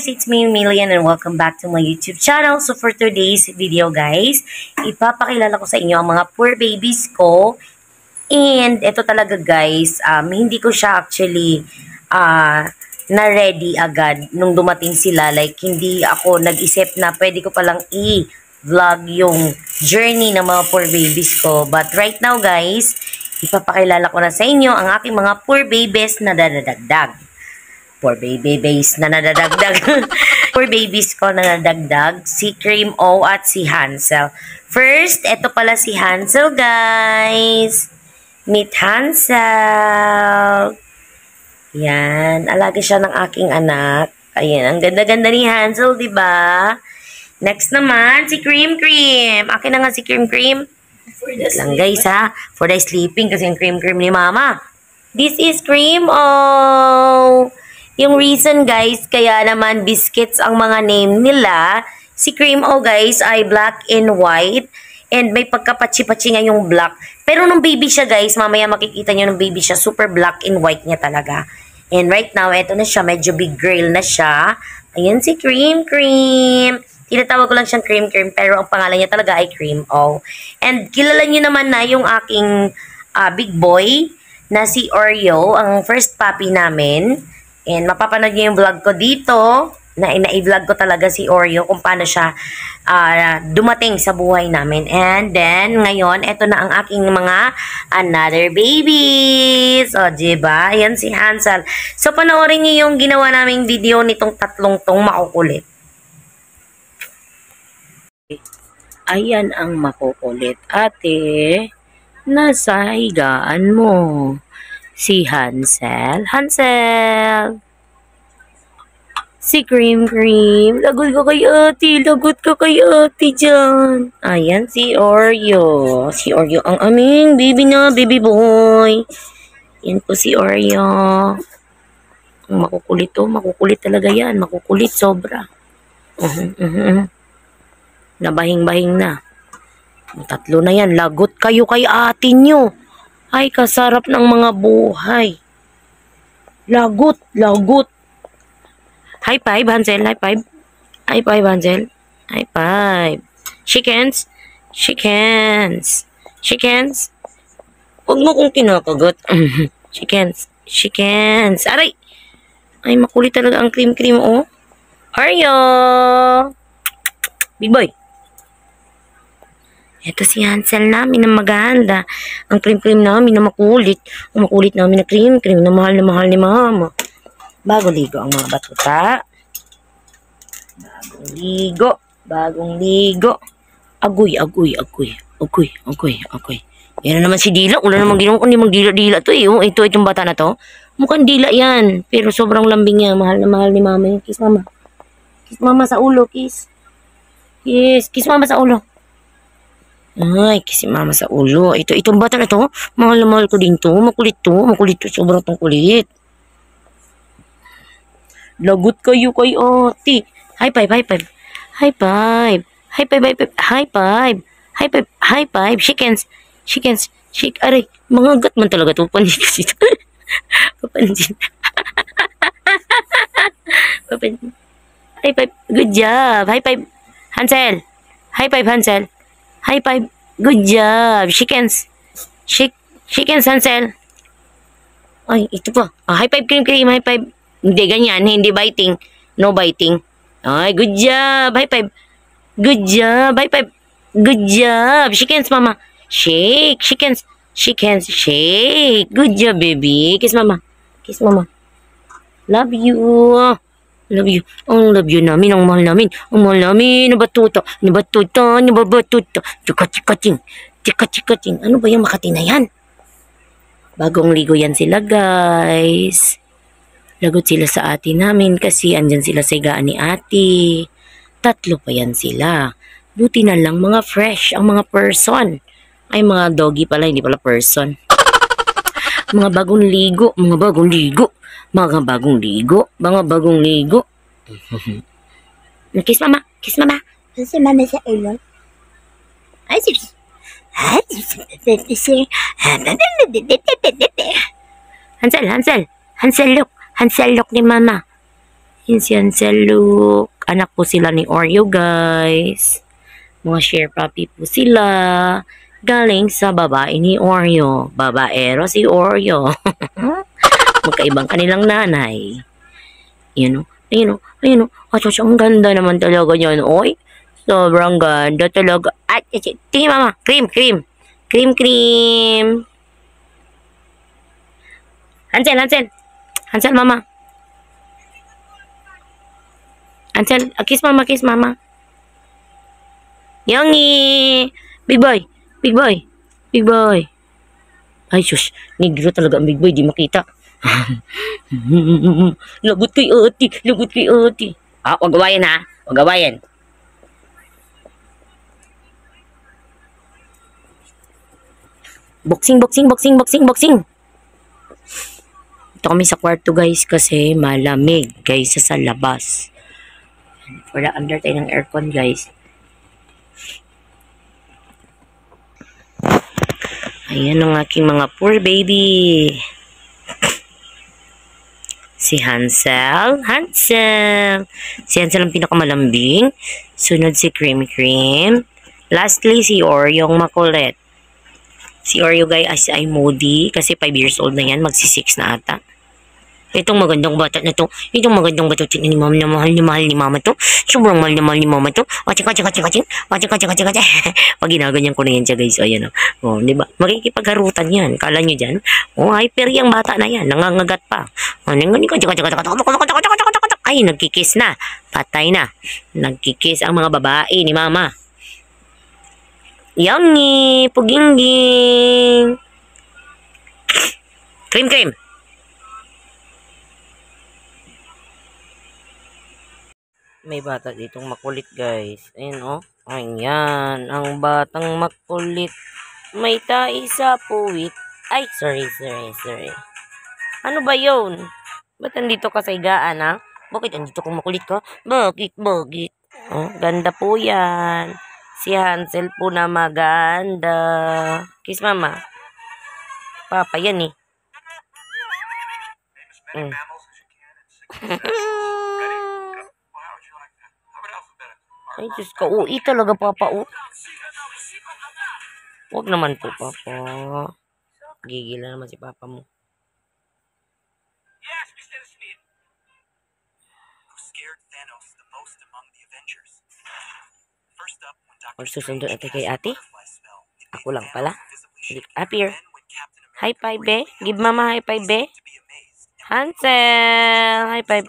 it's me, Millian, and welcome back to my YouTube channel. So for today's video, guys, ipapakilala ko sa inyo ang mga poor babies ko. And ito talaga, guys, hindi ko siya actually na-ready agad nung dumating sila. Like, hindi ako nag-isip na pwede ko palang i-vlog yung journey ng mga poor babies ko. But right now, guys, ipapakilala ko na sa inyo ang aking mga poor babies na dadadagdag. Poor babies na nadadagdag. Poor babies ko na nadagdag. Si Cream O at si Hansel. First, eto pala si Hansel, guys. Meet Hansel. Yan. Alaga siya ng aking anak. Ayan. Ang ganda-ganda ni Hansel, diba? Next naman, si Cream. Akin na nga si Cream. Lang, guys, ha. For the sleeping kasi yung Cream ni Mama. This is Cream O. Yung reason, guys, kaya naman biscuits ang mga name nila, si Cream O, guys, ay black and white. And may pagkapachi-pachi nga yung black. Pero nung baby siya, guys, mamaya makikita nyo nung baby siya, super black and white niya talaga. And right now, eto na siya, medyo big girl na siya. Ayan si Cream. Tinatawag ko lang siyang Cream, pero ang pangalan niya talaga ay Cream O. And kilala nyo naman na yung aking big boy na si Oreo, ang first puppy namin. And mapapanood niyo yung vlog ko dito, na i-vlog ko talaga si Oreo kung paano siya dumating sa buhay namin. And then, ngayon, eto na ang aking mga another babies. O, diba? Ayan si Hansel. So, panoorin niyo yung ginawa naming video nitong tatlong tong makukulit. Ayan ang makukulit. Ate, nasa higaan mo. Si Hansel. Si Cream. Lagot ka kay ate dyan. Ayan si Oreo. Si Oreo ang aming baby na, baby boy. Yan po si Oreo. Makukulit to. Makukulit talaga yan. Makukulit sobra. Nabahing-bahing na. Tatlo na yan. Lagot kayo kay ate nyo. Ay, kasarap ng mga buhay. Lagot. High five, Hansel. High five, Hansel. High five. Chickens. Huwag mo kong kinakagat. Chickens. Aray! Ay, makulit talaga ang Cream, oh. Oreo! Big boy. Ito si Hansel namin na maganda. Ang Cream namin na makulit. Ang makulit namin na Cream na mahal ni Mama. Bago ligo ang mga batuta. Bagong ligo. Agoy. Yan na naman si Dila. Wala namang ginawa kundi magdila-dila to eh. Itong bata na to. Mukhang dila yan. Pero sobrang lambing niya. Mahal ni Mama. Kiss Mama. Kiss Mama sa ulo. Kiss Mama sa ulo. Ay, kasi Mama sa ulo. Itong bata na to, mahal na mahal ko din to. Makulit to. Sobrang tong kulit. Lagot kayo kay ate. High five. Chickens. Aray, mga gat man talaga to. Papansin. High five. Good job. High five. Hansel. High five. Good job. Chickens, Hansel. Ay, ito pa. High five, Cream. High five. Hindi ganyan. Hindi biting. No biting. Ay, good job. High five. Good job. High five. Good job. Chickens, Mama. Shake. Chickens. Shake. Good job, baby. Kiss Mama. Love you. Ang love you namin, ang mahal namin. Nabatuta. Chika-chikating. Ano ba yung Makati na yan? Bagong ligo yan sila, guys. Lagot sila sa ate namin kasi andyan sila sa higaan ni ate. Tatlo pa yan sila. Buti na lang mga fresh ang mga person. Ay, mga doggy pala, hindi pala person. Mga bagong ligo. Kiss Mama. Kiss Mama sa ulo. Ay, Hansel, look ni Mama. Yan si Hansel, look. Anak po sila ni Oreo, guys. Mga share puppy po sila. Galing sa babae ni Oreo. Babaero si Oreo. Magkaibang kanilang nanay. Yun o. Ayun o. Ayun o. Atsos, ang ganda naman talaga niyan. Oy. Sobrang ganda talaga. At, tingin mama. Cream, cream. Cream, cream. Hansel, Hansel. Hansel, mama. Hansel, kiss mama, kiss mama. Yongi! Big boy! Big boy! Big boy! Ay, sus. Negro talaga ang big boy. Di makita. Lagot kay ate. Lagot kay ate. Ah, wag gawain ha. Wag gawain. Boxing, boxing, boxing, boxing, boxing. Ito kami sa kwarto, guys, kasi malamig, guys, sa labas. Wala under tayo ng aircon, guys. Ayan ang aking mga poor baby. Si Hansel. Hansel. Si Hansel ang pinakamalambing. Sunod si Cream Cream. Lastly, si Oreo yung makulit. Si Oreo, guys, ay moody kasi 5 years old na yan. Magsi-6 na ata. Itong magandang bata na to. Itong magandang bata ni mama na mahal ni mama to. Sobrang mahal ni mama to. Waching. Pag ginaganyan ko na yan siya, guys. O, yan o. O, diba? Makikipagharutan yan. Kala nyo dyan? O, hyper yung bata na yan. Nangangagat pa. O, ay, nagkikis na. Patay na. Nagkikis ang mga babae ni mama. Yummy! Pugingging! Cream, cream! May bata ditong makulit, guys. Ayan, oh. Ayan. Ang batang makulit. May tai sa puwit. Ay, sorry. Ano ba yun? Ba't nandito ka sa higaan, ha? Bakit nandito kung makulit ka? Bakit? Oh, ganda po yan. Si Hansel po na maganda. Kiss mama. Papa, yan eh. Ay, Diyos ka. Ui talaga, Papa. Huwag naman po, Papa. Gigil na naman si Papa mo. Yes, Mr. Smith. Who scared Thanos the most among the Avengers? First up, when Dr. Susunod natin kay ate. Ako lang pala. Appear. High five, be. Give mama high five, be. Hansel. High five.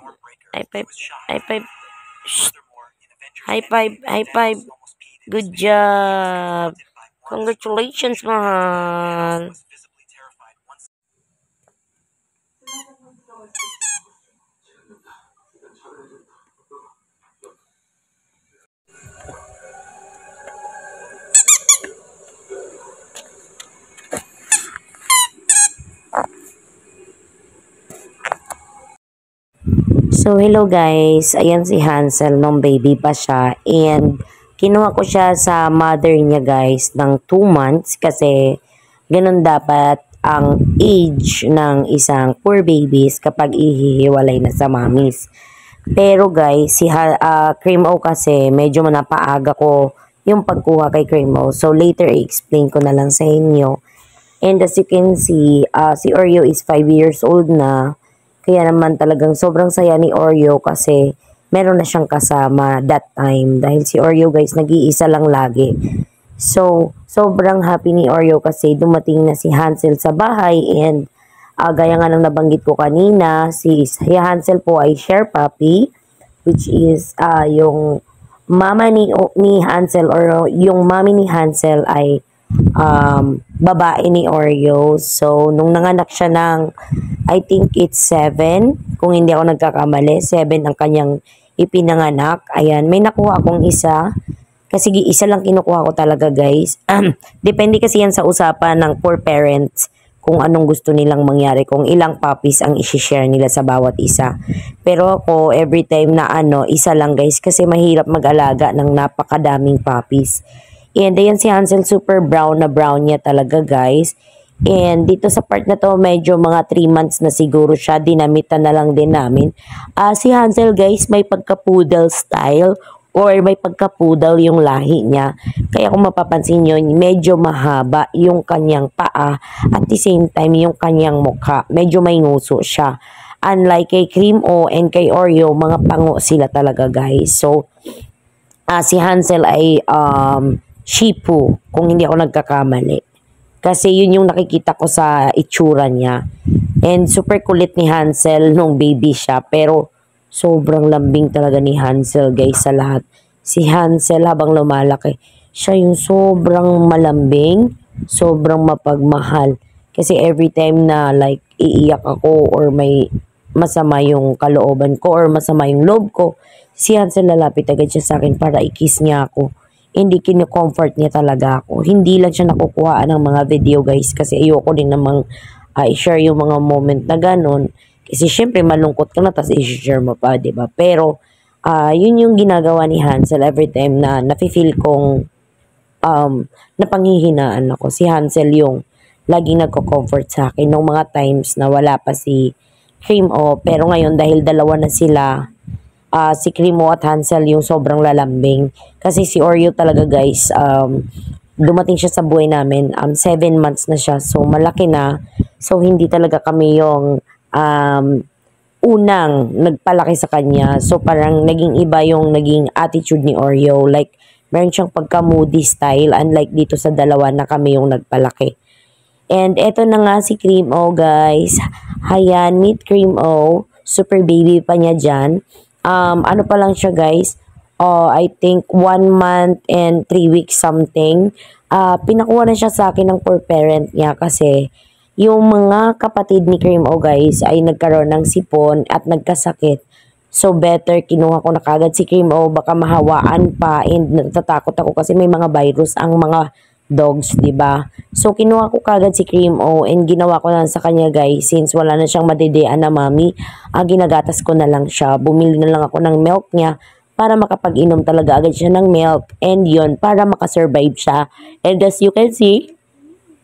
High five. High five. Shh. High five. Good job. Congratulations, mahal. So, hello guys. Ayan si Hansel nung baby pa siya. And, kinuha ko siya sa mother niya guys ng 2 months kasi ganun dapat ang age ng isang poor babies kapag ihihiwalay na sa mommies. Pero guys, si Cream O kasi medyo napaaga ko yung pagkuha kay Cream O. So, later i-explain ko na lang sa inyo. And as you can see, si Oreo is 5 years old na. Kaya naman talagang sobrang saya ni Oreo kasi meron na siyang kasama that time. Dahil si Oreo guys, nag-iisa lang lagi. So, sobrang happy ni Oreo kasi dumating na si Hansel sa bahay. And gaya nga ng nabanggit ko kanina, si Hansel po ay share puppy. Which is yung mama ni Hansel or yung mommy ni Hansel ay babae ni Oreo. So, nung nanganak siya ng, I think it's 7, kung hindi ako nagkakamali, 7 ang kanyang ipinanganak. Ayan, may nakuha akong isa. Kasi isa lang kinukuha ko talaga, guys. Depende kasi yan sa usapan ng poor parents kung anong gusto nilang mangyari, kung ilang puppies ang isi-share nila sa bawat isa. Pero ako, every time na isa lang, guys, kasi mahirap mag-alaga ng napakadaming puppies. And ayan si Hansel, super brown na brown niya talaga guys. And dito sa part na to, medyo mga 3 months na siguro siya. Dinamitan na lang din namin. Si Hansel guys, may pagka-poodle style or may pagka-poodle yung lahi niya. Kaya kung mapapansin nyo, medyo mahaba yung kanyang paa. At the same time, yung kanyang mukha. Medyo may nguso siya. Unlike kay Cream O and kay Oreo, mga pango sila talaga guys. So, si Hansel ay Shih Tzu, kung hindi ako nagkakamali. Kasi yun yung nakikita ko sa itsura niya. And super kulit ni Hansel nung baby siya. Pero sobrang lambing talaga ni Hansel guys sa lahat. Si Hansel habang lumalaki, siya yung sobrang malambing, sobrang mapagmahal. Kasi every time na like iiyak ako or may masama yung kalooban ko or masama yung loob ko, si Hansel lalapit agad siya sa akin para i-kiss niya ako. Hindi kino-comfort niya talaga ako. Hindi lang siya nakukuhaan ng mga video guys kasi ayoko din namang i-share yung mga moment na ganun. Kasi syempre malungkot ka na tapos i-share mo pa, diba? Pero yun yung ginagawa ni Hansel every time na nafe-feel kong napanghihinaan ako. Si Hansel yung laging nagko-comfort sa akin nung mga times na wala pa si Cream O. Pero ngayon dahil dalawa na sila, si Cream O at Hansel yung sobrang lalambing. Kasi si Oreo talaga guys, dumating siya sa buhay namin, 7 months na siya. So malaki na. So hindi talaga kami yung unang nagpalaki sa kanya. So parang naging iba yung naging attitude ni Oreo. Like meron siyang pagka-moody style unlike dito sa dalawa na kami yung nagpalaki. And eto na nga si Cream O guys. Hayan, meet Cream O. Super baby pa niya dyan. Ano pa lang siya guys, I think 1 month and 3 weeks something. Pinakuha na siya sa akin ng poor parent niya kasi yung mga kapatid ni Cream O guys ay nagkaroon ng sipon at nagkasakit. So better kinuha ko na kagad si Cream O, baka mahawaan pa, and natatakot ako kasi may mga virus ang mga dogs, diba? So kinuha ko kagad si Cream O and ginawa ko na sa kanya guys, since wala na siyang madidian na mami, ginagatas ko na lang siya. Bumili na lang ako ng milk niya para makapag-inom talaga agad siya ng milk, and yun, para makasurvive siya. And as you can see,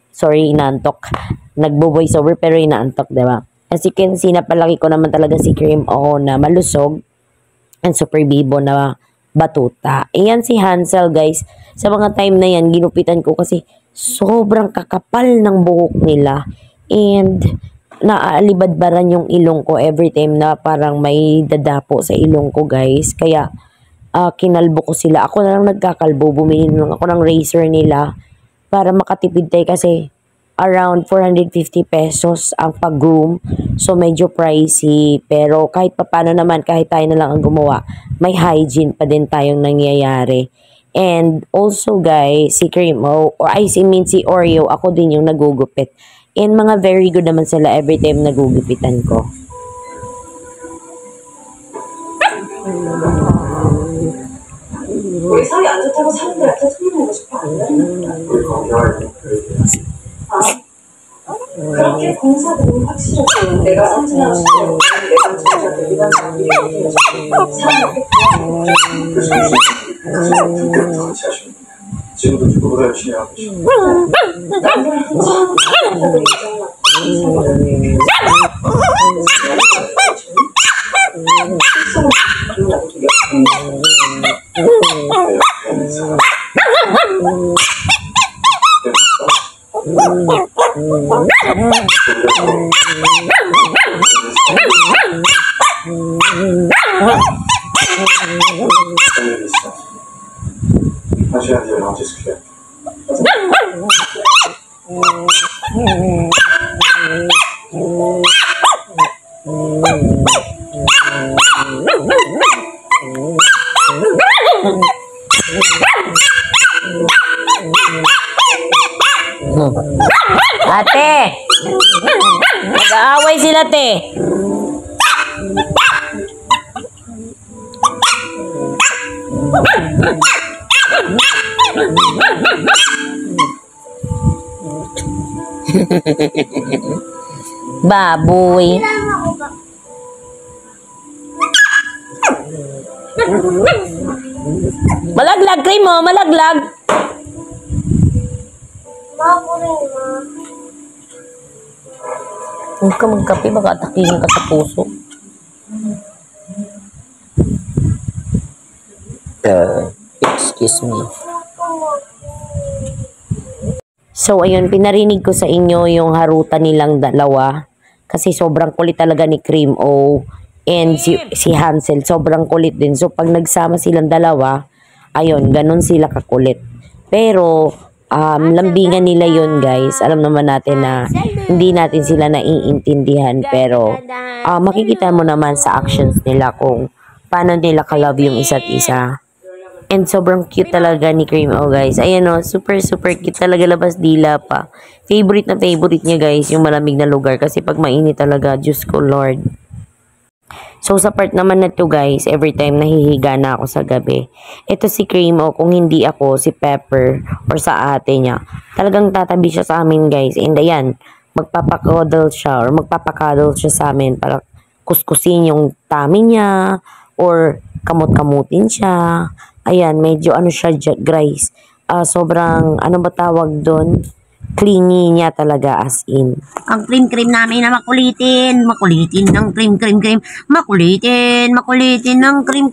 sorry, inaantok. Nagbo-voice over pero inaantok, diba? As you can see, napalaki ko naman talaga si Cream O na malusog and super bibo na batuta. Ayan si Hansel guys. Sa mga time na yan, ginupitan ko kasi sobrang kakapal ng buhok nila. And naaalibadbaran yung ilong ko every time na parang may dadapo sa ilong ko guys. Kaya kinalbo ko sila. Ako na lang nagkakalbo. Bumili na lang ako ng razor nila para makatipid tayo kasi around 450 pesos ang pag-groom. So, medyo pricey. Pero kahit papano naman, kahit tayo na lang ang gumawa, may hygiene pa din tayong nangyayari. And also guys, si Cream O, or I mean si Oreo, ako din yung nagugupit. And mga very good naman sila every time nagugupitan ko. 우리 사이 안 좋다고 사람들한테 소문내고 싶어 안 해? 그렇게 공사도 확실하게 내가 삼촌하고 싶어 내 삼촌한테 이런 사람이 지금도 누구보다 열심히 하고 계시고 남들한테 처음 사람한테 당신한테 연락 주십시오. Ate! Nag-aaway sila, te. Baboy. Malaglag, Cream mo, malaglag. Huwag ka magkape, baka atakihin ka sa puso. Excuse me. So, ayun, pinarinig ko sa inyo yung harutan nilang dalawa. Kasi sobrang kulit talaga ni Cream O and si Hansel. Sobrang kulit din. So, pag nagsama silang dalawa, ayun, ganun sila kakulit. Pero, lambingan nila yun, guys. Alam naman natin na hindi natin sila naiintindihan. Pero, makikita mo naman sa actions nila kung paano nila ka-love yung isa't isa. And sobrang cute talaga ni Cream O, guys. Ayan o, super cute talaga, labas dila pa. Favorite na favorite niya, guys, yung malamig na lugar. Kasi pag mainit talaga, Diyos ko Lord. So sa part naman na to, guys, every time nahihiga na ako sa gabi, ito si Cream O, kung hindi ako, si Pepper or sa ate niya, talagang tatabi siya sa amin, guys. And ayan, magpapakadal siya or magpapakadal siya sa amin para kuskusin yung tummy niya or kamot-kamutin siya. Ayan, medyo ano siya, guys. Sobrang, ano ba tawag doon? Clingy niya talaga, as in. Ang cream namin na makulitin. Makulitin ng cream. Makulitin ng cream.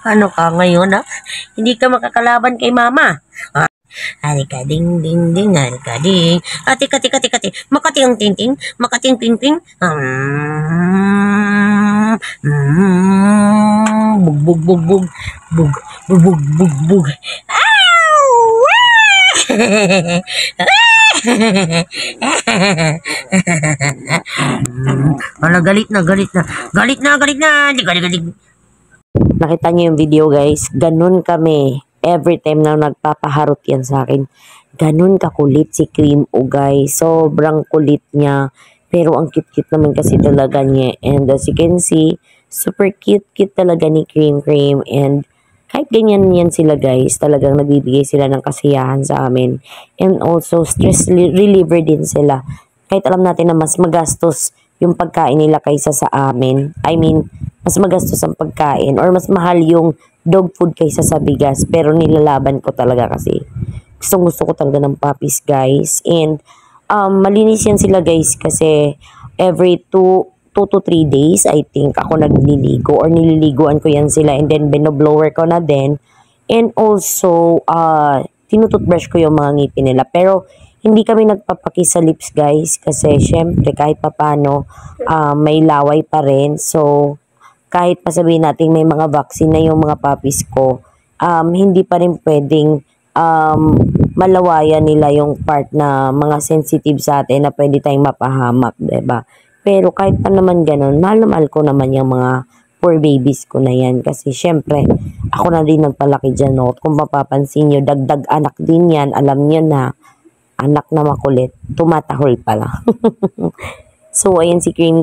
Ano ka ngayon, ha? Hindi ka makakalaban kay mama. Halika ding, halika ding. Tika. Makating ting, makating ping. Bug. Wala, galit na. Nakita niyo yung video, guys. Ganun kami. Every time na nagpapaharot yan sa akin. Ganun kakulit si Cream O, guys. Sobrang kulit niya. Pero ang cute naman kasi talaga niya. And as you can see, super cute talaga ni Cream. And kahit ganyan yan sila, guys, talagang nagbibigay sila ng kasiyahan sa amin. And also, stress reliever din sila. Kahit alam natin na mas magastos yung pagkain nila kaysa sa amin. I mean, mas magastos ang pagkain or mas mahal yung dog food kaysa sa bigas. Pero nilalaban ko talaga kasi gusto ko talaga ng puppies, guys. And malinis yan sila, guys, kasi every 2 to 3 days, I think, ako nagliligo or nililiguan ko yan sila. And then, binoblower ko na din. And also, tinututbrush ko yung mga ngipin nila. Pero, hindi kami nagpapakis sa lips, guys, kasi syempre kahit papano may laway pa rin. So kahit pa sabihin natin may mga vaccine na yung mga puppies ko, hindi pa rin pwedeng malawayan nila yung part na mga sensitive sa atin na pwede tayong mapahamak, diba? Pero kahit pa naman ganun, mahal ko naman yung mga poor babies ko na yan. Kasi syempre, ako na din nagpalaki dyan, no? Kung mapapansin nyo, dagdag anak din yan. Alam nyo na, anak na makulit, tumatahol pala. So, ayan si Cream.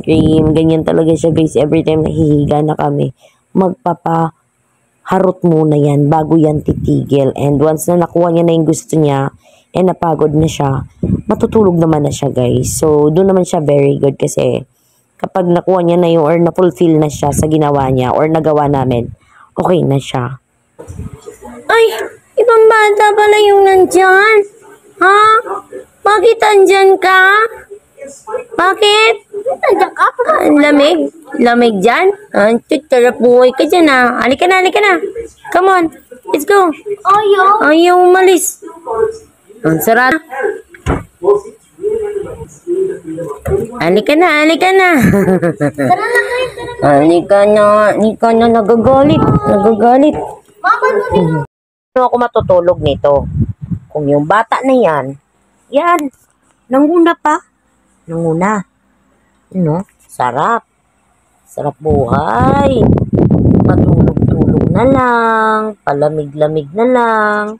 Ganyan talaga siya, guys. Every time nahihiga na kami, magpapaharot muna yan bago yan titigil. And once na nakuha niya na yung gusto niya, and napagod na siya, matutulog naman na siya, guys. So, doon naman siya very good kasi kapag nakuha niya na yung or na-fulfill na siya sa ginawa niya or nagawa namin, okay na siya. Ay, ibang bata pala yung nandyan. Ha? Bakit andyan ka? Bakit? Andyan ka? Ang lamig. Lamig dyan? Tarap buhay ka dyan, ha? Halika na. Come on. Let's go. Ayaw umalis. Ang sarap. Halika na. Halika na. Nagagalit. Ano ako matutulog nito? Kung yung bata na yan, nanguna pa. Ano? Sarap buhay. Matulog-tulog na lang, palamig-lamig na lang.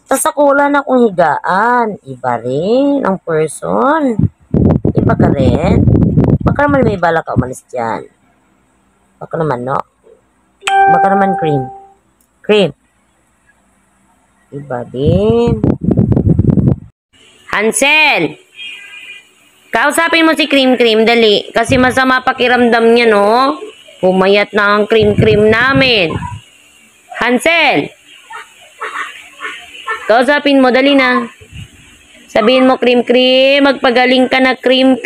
Tas ako wala na akong higaan. Iba rin ang person. Iba ka rin. Baka naman may bala ka umalis dyan. Baka naman, no? Baka naman, Cream. Iba din. Hansel! Kausapin mo si Cream, dali. Kasi masama pakiramdam niya, no? Pumayat na ang cream namin. Hansel! Kausapin mo, dali na. Sabihin mo, cream, magpagaling ka na, cream.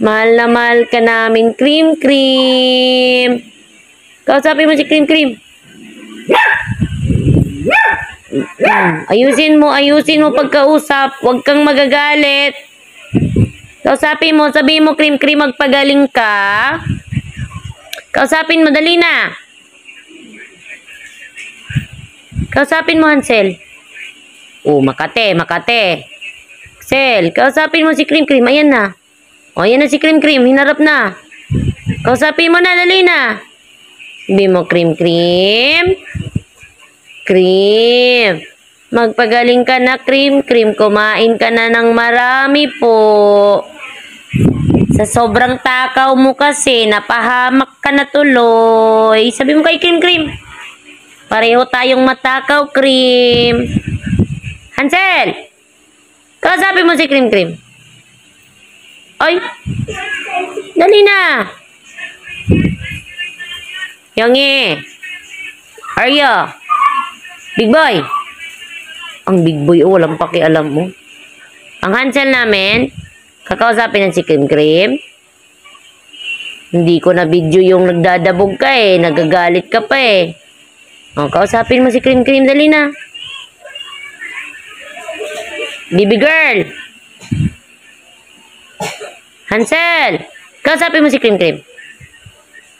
Mahal na mahal ka namin, cream. Kausapin mo si cream. Ayusin mo pagkausap. Huwag kang magagalit. Kausapin mo, sabihin mo, cream, magpagaling ka. Kausapin mo, dali na. Kausapin mo, Hansel. Oh, Makate. Hansel, kausapin mo si cream. Ayan na. O, ayan na si cream. Hinarap na. Kausapin mo na, dali na. Sabihin mo, cream. Magpagaling ka na, cream. Kumain ka na ng marami po. Sa sobrang takaw mo kasi, napahamak ka na tuloy. Sabi mo kay cream. Pareho tayong matakaw, cream. Hansel! Kausapin mo si cream. Ay! Dali na! Yongi! Arya! Big boy! Ang big boy, walang pakialam mo. Ang Hansel namin, kakausapin ng si cream. Hindi ko na video yung nagdadabog ka eh. Nagagalit ka pa eh. O, kausapin mo si cream. Dali na. Baby girl. Hansel. Kausapin mo si cream.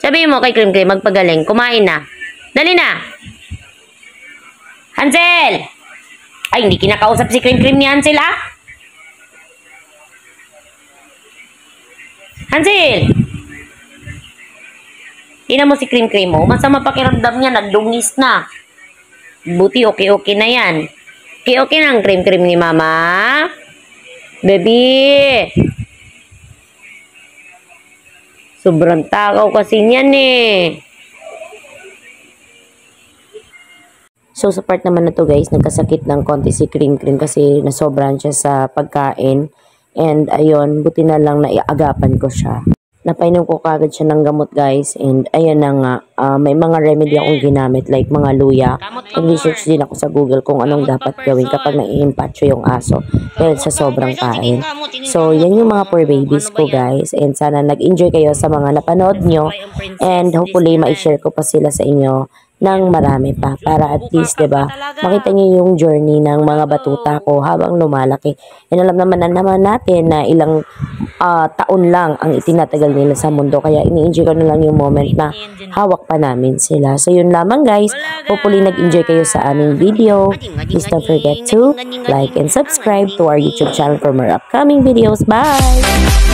Sabihin mo kay cream, magpagaling. Kumain na. Dali na. Hansel. Ay, hindi kinakausap si cream ni Hansel, ah. Hansel. Tingnan mo si cream mo. Masama pakiramdam niya. Nagdungis na. Buti okay na yan. Okay na ang cream ni mama. Baby. Sobrang takaw kasi niyan eh. So sa part naman na to guys, nagkasakit ng konti si cream kasi nasobran siya sa pagkain. And ayun, buti na lang na iagapan ko siya. Napainom ko kagad siya ng gamot guys. And ayan na nga, may mga remedy akong ginamit like mga luya. Nag-research din ako sa Google kung anong dapat gawin kapag nai-impatcho yung aso dahil sa sobrang kain. So yan yung mga poor babies ko guys. And sana nag-enjoy kayo sa mga napanood nyo. And hopefully ma-share ko pa sila sa inyo ng marami pa para at least, diba, makita niyo yung journey ng mga batuta ko habang lumalaki. And alam naman natin na ilang taon lang ang itinatagal nila sa mundo. Kaya ini-enjoy ko na lang yung moment na hawak pa namin sila. So yun lamang guys. Hopefully nag-enjoy kayo sa aming video. Please don't forget to like and subscribe to our YouTube channel for more upcoming videos. Bye!